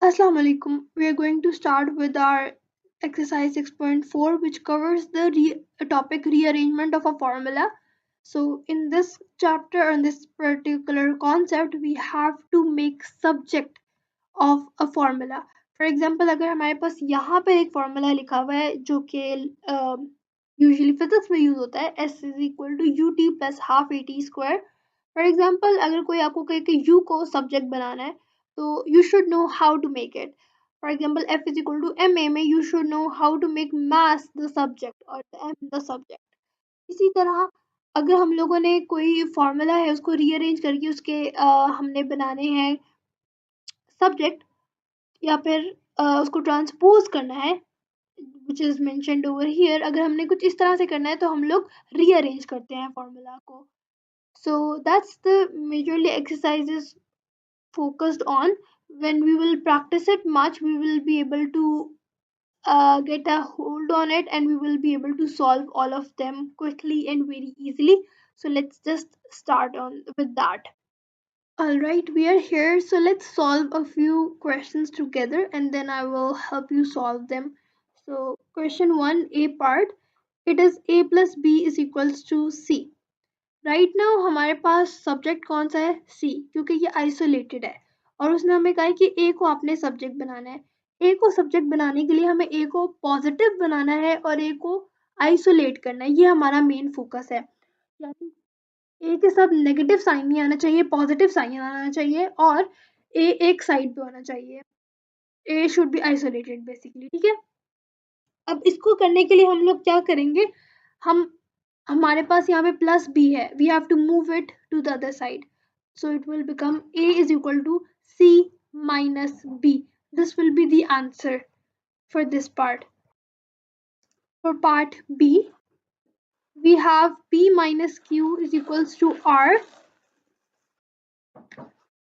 Assalamu alaikum. We are going to start with our exercise 6.4, which covers the topic rearrangement of a formula. So, in this chapter, in this particular concept, we have to make subject of a formula. For example, अगर हमारे पास यहाँ पे एक formula लिखा हुआ है जो कि यूजुअली फिजिक्स में यूज होता है, s is equal to u t plus half a t square. For example अगर कोई आपको कहे कि u को सब्जेक्ट बनाना है तो you should know how to make it. For example, f is equal to ma में you should know how to make mass the subject और m the subject. इसी तरह अगर हम लोगों ने कोई फॉर्मूला है उसको रीअरेंज करके उसके हमने बनाने हैं सब्जेक्ट या फिर उसको ट्रांसपोज करना है which is mentioned over here. अगर हमने कुछ इस तरह से करना है तो हम लोग रीअरेंज करते हैं फॉर्मूला को. So that's the majorly exercises focused on. When we will practice it much, we will be able to get a hold on it and we will be able to solve all of them quickly and very easily. So let's just start on with that. All right, we are here. So let's solve a few questions together and then I will help you solve them. So question 1, A part. It is A plus B is equals to C. Right now हमारे पास subject कौन सा है सी, क्योंकि ये isolated है और उसने हमें कहा है कि ए को आपने सब्जेक्ट बनाना है. ए को सब्जेक्ट बनाने के लिए हमें ए को पॉजिटिव बनाना है और ए को आइसोलेट करना है. ये हमारा मेन फोकस है. यानी ए के साथ नेगेटिव साइन नहीं आना चाहिए, पॉजिटिव साइन आना चाहिए और ए एक साइड पे होना चाहिए. ए शुड बी आइसोलेटेड बेसिकली. ठीक है, अब इसको करने के लिए हम लोग क्या करेंगे, हम हमारे पास यहाँ पे प्लस बी है, we have to move it to the other side. So it will become a is equal to C minus b. This will be the answer for this part. For part B, we have P minus Q is equals to R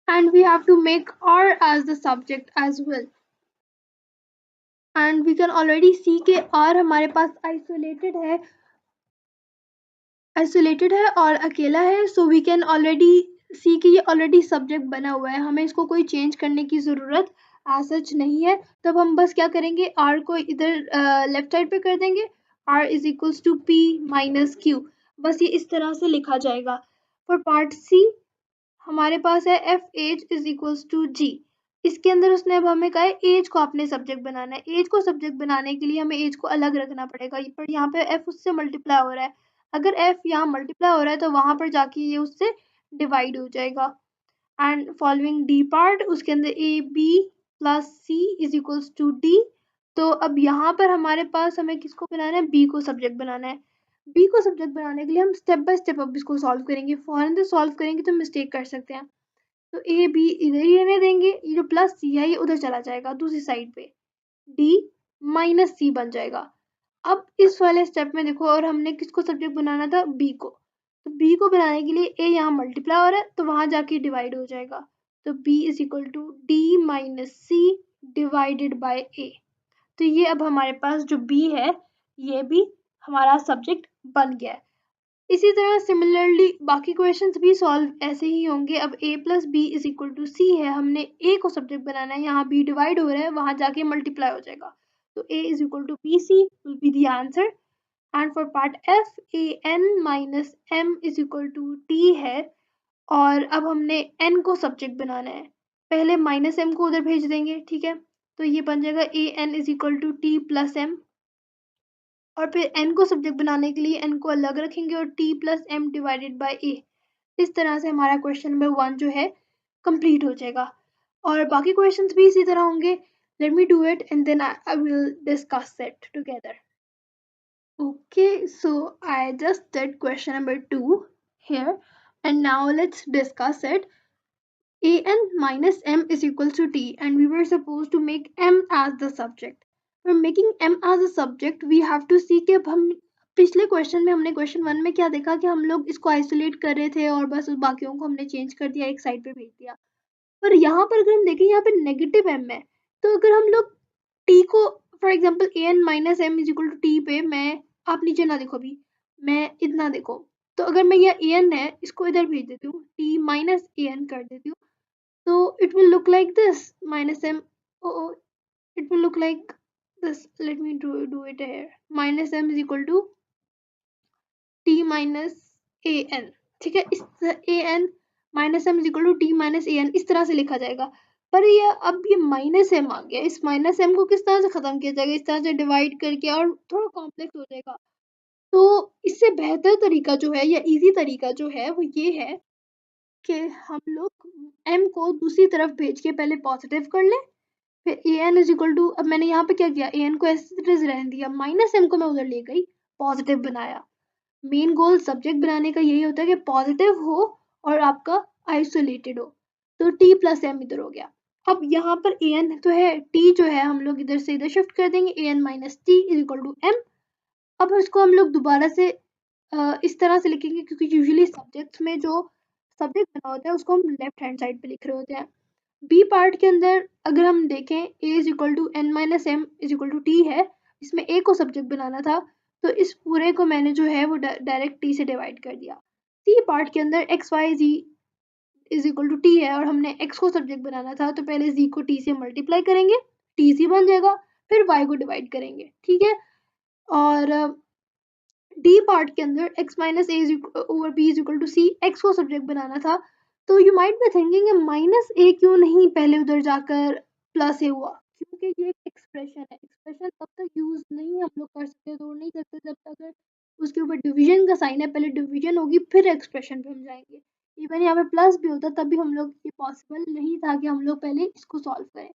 and we have to make R as the subject as well. And we can already see कि R हमारे पास isolated है और अकेला है. So we can already see कि ये already subject बना हुआ है, हमें इसको कोई चेंज करने की ज़रूरत एज सच नहीं है. तब हम बस क्या करेंगे, आर को इधर लेफ्ट साइड पे कर देंगे. R is equals to p minus q. बस ये इस तरह से लिखा जाएगा. फॉर पार्ट सी हमारे पास है F H is equals to G. इसके अंदर उसने अब हमें कहा है एज को आपने सब्जेक्ट बनाना है. एज को सब्जेक्ट बनाने के लिए हमें एज को अलग रखना पड़ेगा, पर यहाँ पे एफ उससे मल्टीप्लाई हो रहा है. अगर एफ यहाँ मल्टीप्लाई हो रहा है तो वहां पर जाके ये उससे डिवाइड हो जाएगा. एंड फॉलोइंग डी पार्ट, उसके अंदर a b plus c is equals to d. तो अब यहाँ पर हमारे पास हमें किसको बनाना है, बी को सब्जेक्ट बनाना है. बी को सब्जेक्ट बनाने के लिए हम स्टेप बाय स्टेप अब इसको सॉल्व करेंगे. फौरन से सॉल्व करेंगे तो मिस्टेक कर सकते हैं. तो ए बी इधर ही रहने देंगे, ये जो प्लस सी है ये उधर चला जाएगा दूसरी साइड पे, डी माइनस सी बन जाएगा. अब इस वाले स्टेप में देखो, और हमने किसको सब्जेक्ट बनाना था, बी को. तो बी को बनाने के लिए ए यहाँ मल्टीप्लाई हो रहा है तो वहां जाके डिवाइड हो जाएगा. तो B is equal to D minus C divided by A. तो ये अब हमारे पास जो बी है ये भी हमारा सब्जेक्ट बन गया है. इसी तरह सिमिलरली बाकी क्वेश्चंस भी सॉल्व ऐसे ही होंगे. अब a plus B is equal to C है, हमने a को सब्जेक्ट बनाना है, यहाँ b डिवाइड हो रहा है वहां जाके मल्टीप्लाई हो जाएगा. तो a is equal to b c will be the answer. And for part f a n minus m is equal to t है और अब हमने n को सब्जेक्ट बनाना है. पहले माइनस m को उधर भेज देंगे, ठीक है. तो ये बन जाएगा a n is equal to t plus m. और फिर n को सब्जेक्ट बनाने के लिए n को अलग रखेंगे और t plus m divided by a. इस तरह से हमारा क्वेश्चन नंबर 1 जो है कंप्लीट हो जाएगा. और बाकी क्वेश्चंस भी इसी तरह होंगे. Let me do it and then I will discuss it together. Okay, so I just did question number 2 here and now let's discuss it. an minus m is equals to t and we were supposed to make m as the subject. For making m as a subject we have to see कि अब हम पिछले question में हमने question 1 में क्या देखा कि हम लोग इसको आइसोलेट कर रहे थे और बस उस बाकियों को हमने चेंज कर दिया, एक साइड पे भेज दिया. पर यहाँ पर अगर हम देखें यहाँ पे नेगेटिव m है, तो अगर हम लोग t को for example an minus M is equal to t पे, मैं आप नीचे ना देखो अभी, मैं इतना देखो, तो अगर मैं यह an है इसको इधर भेज देती हूँ, t माइनस an कर देती हूँ, तो it will look like this minus m. oh, it will look like this. Let me do it here. Minus m is equal to t minus A N, ठीक है, इस A N minus M is equal to T minus A N इस तरह से लिखा जाएगा। पर ये अब ये माइनस एम आ गया, इस माइनस एम को किस तरह से खत्म किया जाएगा, इस तरह से डिवाइड करके, और थोड़ा कॉम्प्लेक्स हो जाएगा। तो इससे बेहतर तरीका जो है या इजी तरीका जो है वो ये है कि हम लोग m को दूसरी तरफ भेज के पहले पॉजिटिव कर लें, फिर A N is equal to, अब मैंने यहाँ पे क्या किया, ए एन को ऐसे रहने दिया, माइनस एम को मैं उधर ले गई, पॉजिटिव बनाया। मेन गोल सब्जेक्ट बनाने का यही होता है कि पॉजिटिव हो और आपका आइसोलेटेड हो। तो t प्लस एम इधर हो गया। अब यहाँ पर ए एन तो है, t जो है हम लोग इधर से इधर शिफ्ट कर देंगे, A N minus T is equal to M. अब इसको हम लोग दोबारा से इस तरह से लिखेंगे, क्योंकि यूजुअली सब्जेक्ट्स में जो सब्जेक्ट बना होता है उसको हम लेफ्ट हैंड साइड पे लिख रहे होते हैं। बी पार्ट के अंदर अगर हम देखें A is equal to N minus M is equal to T है, इसमें ए को सब्जेक्ट बनाना था, तो इस पूरे को मैंने जो है वो डायरेक्ट टी से डिवाइड कर दिया। सी पार्ट के अंदर x y g is equal to T है और हमने एक्स को सब्जेक्ट बनाना था, तो पहले जी को टी से मल्टीप्लाई करेंगे, टी सी बन जाएगा, फिर वाई को डिवाइड करेंगे, ठीक है। और डी पार्ट के अंदर x minus A over B is equal to C, X को सब्जेक्ट बनाना था, तो you might be thinking minus A क्यों नहीं पहले उधर जाकर प्लस ए हुआ, क्योंकि ये एक एक्सप्रेशन है, एक्सप्रेशन तब तक यूज नहीं हम लोग कर सकते, तोड़ नहीं सकते जब तक अगर उसके ऊपर डिवीजन का साइन है, पहले डिवीजन होगी फिर एक्सप्रेशन पे हम जाएंगे। इवन यहाँ पे प्लस भी होता तब भी हम लोग ये पॉसिबल नहीं था कि हम लोग पहले इसको सॉल्व करें।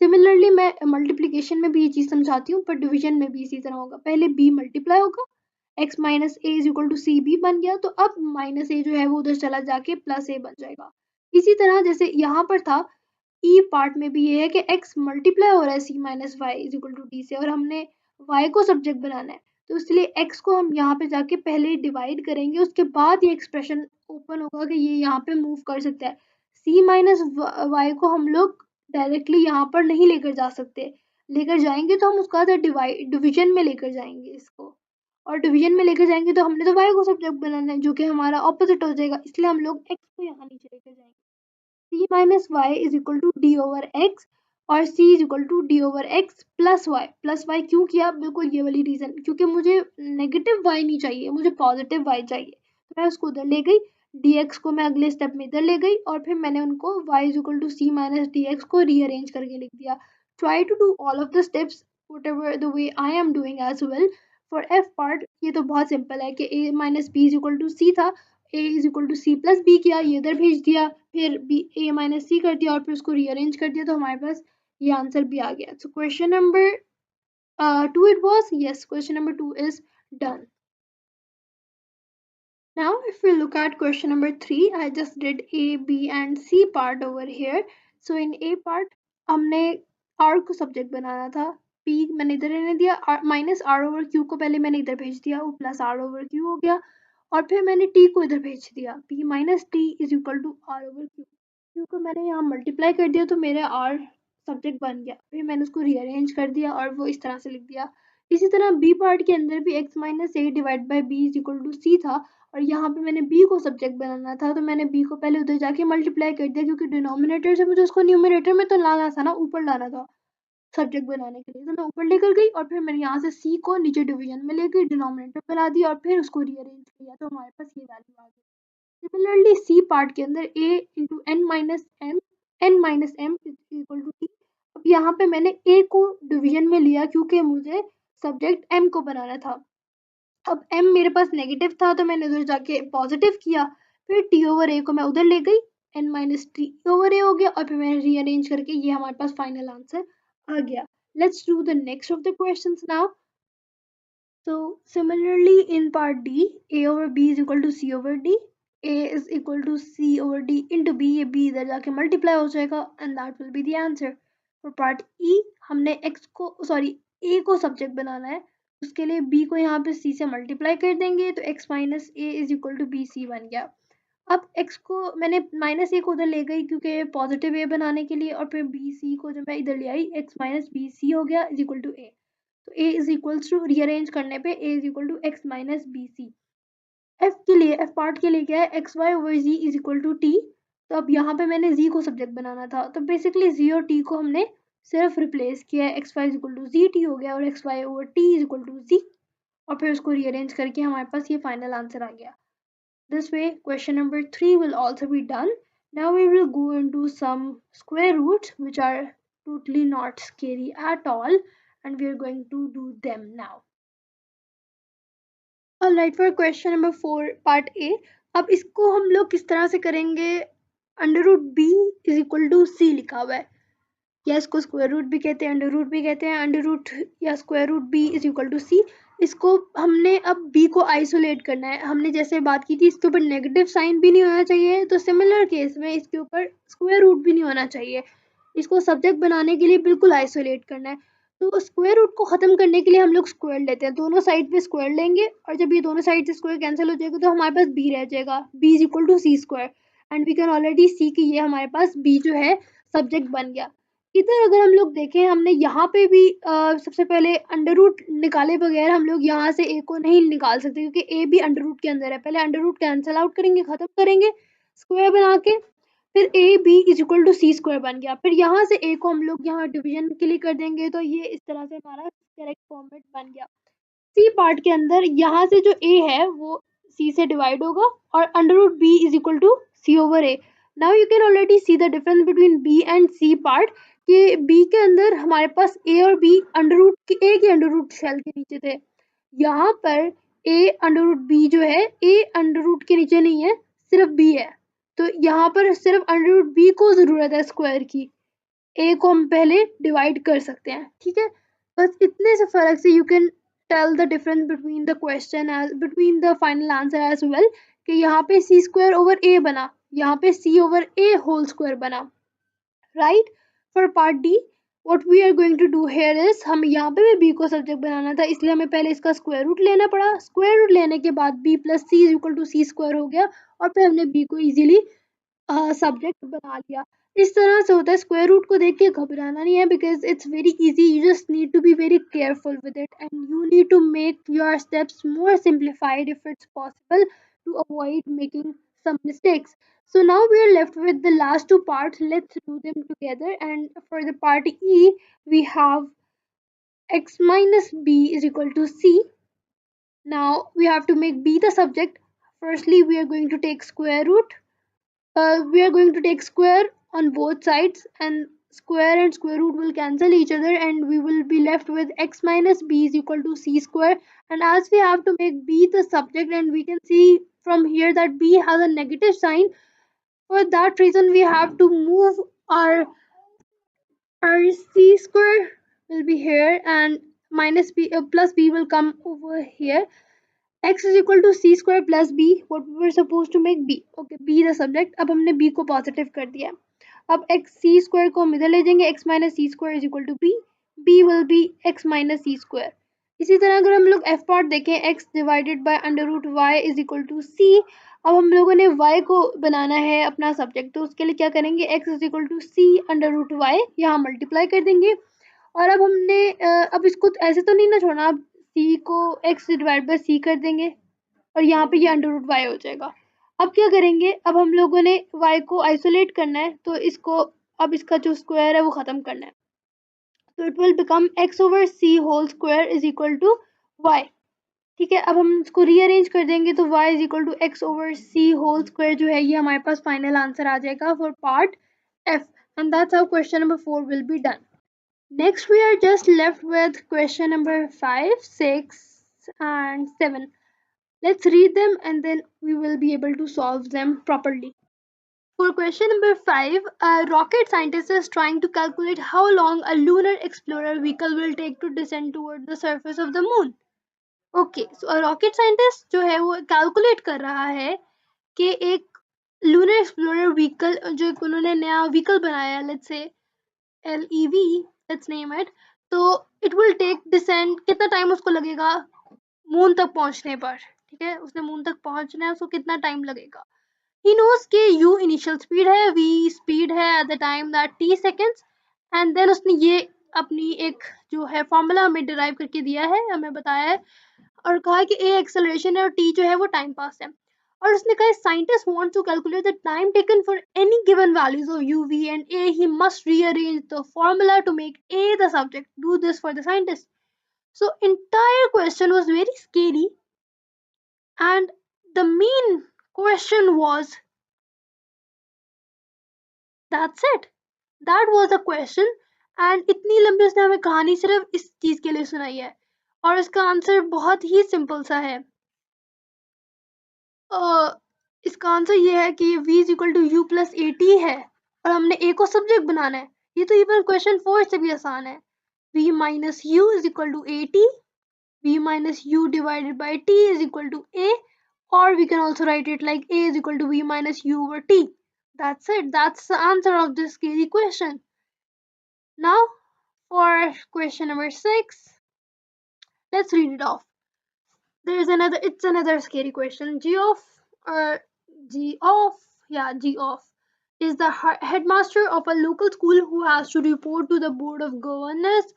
सिमिलरली मैं मल्टीप्लिकेशन में भी ये चीज़ समझाती हूँ, पर डिवीजन में भी इसी तरह होगा, पहले b मल्टीप्लाई होगा, x minus A is equal to c b बन गया, तो अब माइनस ए जो है वो उधर चला जाके प्लस ए बन जाएगा। इसी तरह जैसे यहाँ पर था, ई पार्ट में भी ये है कि x मल्टीप्लाई हो रहा है C minus Y is equal to D से, और हमने y को सब्जेक्ट बनाना है, तो इसलिए x को हम यहाँ पे जाके पहले डिवाइड करेंगे, उसके बाद ये एक्सप्रेशन ओपन होगा कि ये यहाँ पे मूव कर सकता है। c माइनस वाई को हम लोग डायरेक्टली यहाँ पर नहीं लेकर जा सकते, लेकर जाएंगे तो हम उसका डिवाइड डिवीजन में लेकर जाएंगे इसको, और डिवीजन में लेकर जाएंगे तो हमने तो y को सब्जेक्ट बनाना है जो कि हमारा ऑपोजिट हो जाएगा, इसलिए हम लोग x को यहाँ नीचे लेकर जाएंगे। c minus Y is equal to d over x, और c is equal to d over x plus y क्यों किया, बिल्कुल ये वाली रीजन, क्योंकि मुझे नेगेटिव y नहीं चाहिए, मुझे पॉजिटिव y चाहिए, तो मैं उसको उधर ले गई, dx को मैं अगले स्टेप में इधर ले गई, और फिर मैंने उनको y is equal to C minus D X को रीअरेंज करके लिख दिया। Try to do all of the steps whatever the way I am doing as well। For f part ये तो बहुत सिंपल है कि a minus B is equal to C था, a is equal to C plus B किया, ये इधर भेज दिया, फिर बी ए माइनस सी कर दिया और फिर उसको रीअरेंज कर दिया, तो हमारे पास ये आंसर भी आ गया। So question number 2 it was, yes, question number 2 is done। Now if we look at question number 3, I just did a b and c part over here। So in a part हमने r को subject बनाना था, p मैंने इधर रहने दिया, minus r over q को पहले मैंने इधर भेज दिया, वो प्लस r ओवर q हो गया, और फिर मैंने t को इधर भेज दिया, p minus T is equal to r over q, q को मैंने यहाँ मल्टीप्लाई कर दिया तो मेरे r सब्जेक्ट बन गया, फिर मैंने उसको रीअरेंज कर दिया और वो इस तरह से लिख दिया। इसी तरह b पार्ट के अंदर भी x minus A divide by B is equal to C था, और यहाँ पे मैंने b को सब्जेक्ट बनाना था, तो मैंने b को पहले उधर जाके मल्टीप्लाई कर दिया, क्योंकि डिनोमिनेटर से मुझे उसको न्यूमरेटर में तो लाना था ना, ऊपर लाना था सब्जेक्ट बनाने के लिए, तो मैं ऊपर लेकर गई और फिर मैंने यहाँ से c को नीचे डिवीजन में लेकर डिनोमिनेटर बना दिया और फिर उसको रीअरेंज किया, तो हमारे पास ये वैल्यू आ गई। सिमिलरली सी पार्ट के अंदर a into n minus m equal to t. अब यहाँ पे मैंने a को डिवीजन में लिया क्योंकि मुझे सब्जेक्ट m को बनाना था, अब m मेरे पास नेगेटिव था तो मैंने उधर जाके पॉजिटिव किया, फिर t ओवर a को मैं उधर ले गई, n minus T over a हो गया, और फिर मैंने रीअरेंज करके ये हमारे पास फाइनल आंसर आ गया। Let's do the next of the questions now. So similarly in part D, A over B is equal to C over D, A is equal to C over D into B, ये B इधर जाके multiply हो जाएगा and that will be the answer। For part E हमने X को A को subject बनाना है, उसके लिए B को यहाँ पे C से multiply कर देंगे, तो X minus A is equal to BC बन गया। अब x को मैंने माइनस ए को उधर ले गई क्योंकि पॉजिटिव ए बनाने के लिए, और फिर बी सी को जब मैं इधर ले आई x माइनस बी सी हो गया इज इक्वल टू ए, तो a is equals to rearrange करने पे a is equal to x minus b c. F के लिए, एफ पार्ट के लिए क्या है, x Y over g is equal to t, तो अब यहाँ पे मैंने जी को सब्जेक्ट बनाना था, तो बेसिकली जी और टी को हमने सिर्फ रिप्लेस किया है, x Y equal to G T हो गया और X Y over T is equal to G, और फिर उसको रीअरेंज करके हमारे पास ये फाइनल आंसर आ गया. This way, question number 3 will also be done. Now we will go into some square roots which are totally not scary at all, and we are going to do them now. Alright, for question number 4 part A. अब इसको हम लोग किस तरह से करेंगे? Under root B is equal to C लिखा हुआ है, या इसको स्क्वायर रूट भी कहते हैं, अंडर रूट भी कहते हैं, अंडर रूट या square root B is equal to C. इसको हमने अब बी को आइसोलेट करना है. हमने जैसे बात की थी इसके ऊपर नेगेटिव साइन भी नहीं होना चाहिए, तो सिमिलर केस में इसके ऊपर स्क्वायर रूट भी नहीं होना चाहिए. इसको सब्जेक्ट बनाने के लिए बिल्कुल आइसोलेट करना है. तो स्क्वायर रूट को खत्म करने के लिए हम लोग स्क्वायर लेते हैं, दोनों साइड पे स्क्वायर लेंगे, और जब ये दोनों साइड से स्क्वायर कैंसिल हो जाएगा तो हमारे पास बी रह जाएगा, B is equal to C square. And we can already see कि ये हमारे पास बी जो है सब्जेक्ट बन गया. इधर अगर हम लोग देखें, हमने यहाँ पे भी सबसे पहले अंडर रूट निकाले बगैर हम लोग यहाँ से ए को नहीं निकाल सकते, क्योंकि ए भी अंडर रूट के अंदर है. पहले अंडर रूट कैंसिल आउट करेंगे, खत्म करेंगे स्क्वायर बना के, फिर a b is equal to C square बन गया. फिर यहाँ से ए को हम लोग यहाँ डिवीजन के लिए कर देंगे, तो ये इस तरह से हमारा करेक्ट फॉर्मेट बन गया. सी पार्ट के अंदर यहाँ से जो ए है वो सी से डिवाइड होगा, और under root B is equal to c over a. Now you can already see the difference between b and c part, कि बी के अंदर हमारे पास ए और बी अंडर रूट के ए के अंडर रूट शेल के नीचे थे. यहाँ पर ए अंडर रूट बी जो है ए अंडर रूट के नीचे नहीं है, सिर्फ बी है. तो यहाँ पर सिर्फ अंडर रूट बी को जरूरत है स्क्वायर की, ए को हम पहले डिवाइड कर सकते हैं. ठीक है, बस इतने से फर्क से you can tell the difference between the question as between the final answer as well, कि यहाँ पे सी स्क्वायर ओवर ए बना, यहाँ पे सी ओवर ए होल स्क्वायर बना. Right. For part D what we are going to do here is, हम यहाँ पे भी b को सब्जेक्ट बनाना था, इसलिए हमें पहले इसका स्क्वायर रूट लेना पड़ा. स्क्वायर रूट लेने के बाद b plus c is equal to C square हो गया, और फिर हमने b को इजीली सब्जेक्ट बना लिया. इस तरह से होता है. स्क्वायर रूट को देख के घबराना नहीं है, because it's very easy. You just need to be very careful with it, and you need to make your steps more simplified if it's possible, to avoid making some mistakes. So now we are left with the last two parts. Let's do them together. And for the part E, we have x minus b is equal to c. Now we have to make b the subject. Firstly, we are going to take square root. We are going to take square on both sides, and square and square root will cancel each other, and we will be left with x minus b is equal to c square. And as we have to make b the subject, and we can see from here that b has a negative sign, for that reason we have to move our c square will be here, and minus b plus b will come over here. x is equal to c square plus b, what we were supposed to make b. Okay, b the subject. अब हमने b को positive कर दिया. अब x c square को हम इधर ले जाएंगे, x minus c square is equal to b. b will be x minus c square. इसी तरह अगर हम लोग f पार्ट देखें, x divided by under root y is equal to c. अब हम लोगों ने y को बनाना है अपना सब्जेक्ट, तो उसके लिए क्या करेंगे, x is equal to c under root y, यहाँ मल्टीप्लाई कर देंगे. और अब हमने अब इसको ऐसे तो नहीं ना छोड़ना, अब c को x डिवाइड बाय c कर देंगे, और यहाँ पे ये अंडर रूट y हो जाएगा. अब क्या करेंगे, अब हम लोगों ने y को आइसोलेट करना है, तो इसको अब इसका जो स्क्वायर है वो ख़त्म करना है. तो it will become x over c whole square is equal to y. ठीक है, अब हम इसको रीअरेंज कर देंगे, तो y is equal to x over c whole square जो है ये हमारे पास फाइनल आंसर आ जाएगा for part f. And that's how question number 4 will be done. Next, we are just left with question number 5, 6, and 7. Let's read them and then we will be able to solve them properly. For question number 5, a rocket scientist is trying to calculate how long a lunar explorer vehicle will take to descend toward the surface of the moon. Okay, so a rocket scientist जो है वो calculate कर रहा है कि एक lunar explorer vehicle जो उन्होंने नया vehicle बनाया, let's say LEV, let's name it, तो it will take descent, कितना टाइम उसको लगेगा मून तक पहुंचने पर. ठीक है, उसने मून तक पहुंचना है, उसको कितना टाइम लगेगा. ही नोज कि u इनिशियल स्पीड है, v स्पीड है at the time that t seconds, and then उसने ये अपनी एक जो है फॉर्मूला हमें डिराइव करके दिया है, हमें बताया है, और कहा कि a एक्सेलरेशन है और t जो है वो टाइम पास है. और उसने कहा scientists want to calculate the time taken for any given values of u, v and a. He must rearrange the formula to make a the subject. Do this for the scientist. So entire question was very scary, and the main question was, that's it. That was the question. And इतनी लंबी उसने हमें कहानी सिर्फ इस चीज के लिए सुनाई है, और इसका आंसर बहुत ही सिंपल सा है। इसका आंसर ये है कि v is equal to u plus a t है, और हमने a को सब्जेक्ट बनाना है। ये तो इवन क्वेश्चन 4 से भी आसान है। v minus u is equal to a t, v minus u divided by t is equal to a, or we can also write it like a is equal to v minus u over t. That's it. That's the answer of this scary question. Now for question number 6, let's read it off. There's another, it's another scary question. Or G of, yeah, G of is the headmaster of a local school who has to report to the board of governors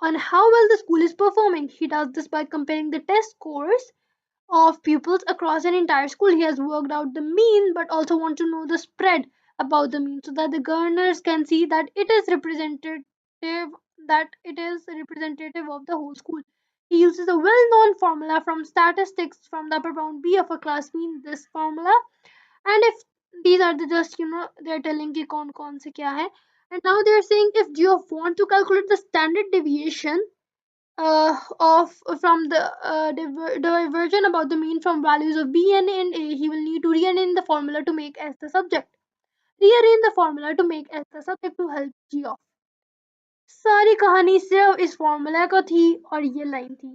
on how well the school is performing. He does this by comparing the test scores of pupils across an entire school. He has worked out the mean but also want to know the spread about the mean so that the governors can see that it is representative of the whole school. He uses a well-known formula from statistics from the upper bound b of a class mean, this formula. And if these are the just, they're telling ki kaun se kya hai. And now they're saying if you want to calculate the standard deviation of from the diversion about the mean from values of b and a, he will need to rearrange the formula to make s the subject. Rearrange the formula to make s the subject to help g of. सारी कहानी सिर्फ इस formula को थी और ये line थी।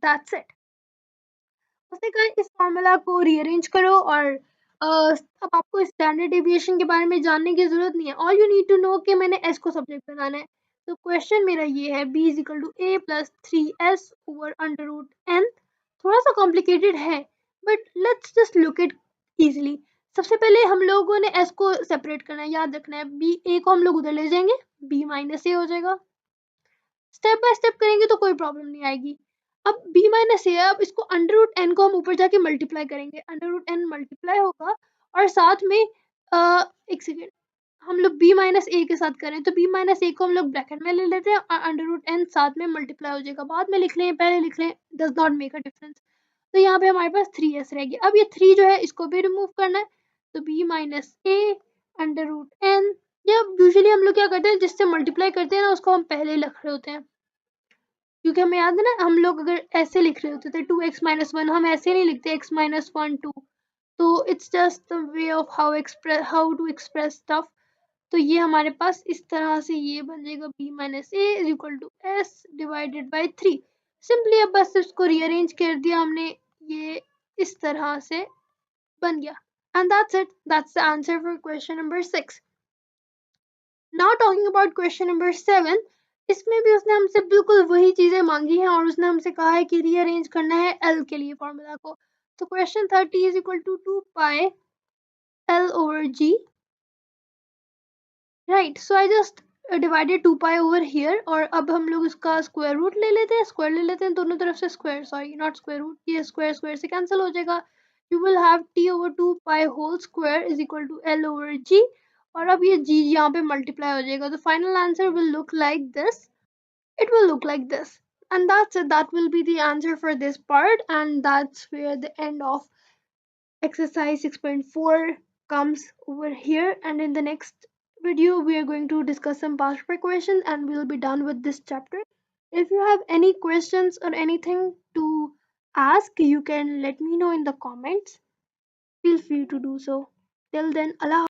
That's it. उसने कहा इस फॉर्मूला को रीअरेंज करो, और अब आपको स्टैंडर्ड डेविएशन के बारे में जानने की जरूरत नहीं है। All you need to know कि मैंने एस को सब्जेक्ट बनाना है। तो क्वेश्चन मेरा ये है, b is equal to a plus 3s over under root n. थोड़ा सा कॉम्प्लिकेटेड है, but let's just look it easily. सबसे पहले हम लोगों ने s को सेपरेट करना है, याद रखना है। b a को हम लोग उधर ले जाएंगे, b माइनस ए हो जाएगा। स्टेप बाय स्टेप करेंगे तो कोई प्रॉब्लम नहीं आएगी। अब b माइनस ए, अब इसको अंडर रूट एन को हम ऊपर जाके मल्टीप्लाई करेंगे, अंडर रूट एन मल्टीप्लाई होगा, और साथ में एक सेकेंड, हम लोग b माइनस ए के साथ करें तो b माइनस ए को हम लोग ब्रैकेट में ले लेते हैं और अंडर रूट एन साथ में मल्टीप्लाई हो जाएगा। बाद में लिख लें, पहले लिख लें, does not make a difference. तो यहाँ पे हमारे पास 3s रहेगी। अब ये 3 जो है इसको भी रिमूव करना है, तो b minus A under root N. या यूजुअली हम लोग क्या करते हैं, जिससे मल्टीप्लाई करते हैं ना उसको हम पहले लिख रहे होते हैं, क्योंकि हमें याद है ना, हम लोग अगर ऐसे लिख रहे होते थे 2x माइनस वन, हम ऐसे नहीं लिखते x माइनस वन टू। तो it's just the way of how to express stuff. तो ये हमारे पास इस तरह से ये बन जाएगा b minus A is equal to S divided by 3। Simply अब बस इसको रीअरेंज कर दिया हमने, ये इस तरह से बन गया। And that's it, that's the answer for question number 6। Now talking about question number 7, इसमें भी उसने हमसे बिल्कुल वही चीजें मांगी हैं, और उसने हमसे कहा है कि रीअरेंज करना है एल के लिए फॉर्मूला को। तो question 30 is equal to 2 pi L over G, right. So I just divided 2 pi over here, और अब हम लोग इसका स्क्वायर रूट ले लेते हैं, स्क्वायर ले लेते हैं दोनों तरफ से, square sorry not square root, ये स्क्वायर स्क्वायर से कैंसिल हो जाएगा। You will have t over 2 pi whole square is equal to L over G, और अब ये g यहाँ पे मल्टीप्लाई हो जाएगा। तो final answer will look like this, it will look like this. And that's it, that will be the answer for this part, and that's where the end of exercise 6.4 comes over here. And in the next video we are going to discuss some past paper questions, and we'll be done with this chapter. If you have any questions or anything to ask, you can let me know in the comments. Feel free to do so. Till then, Allah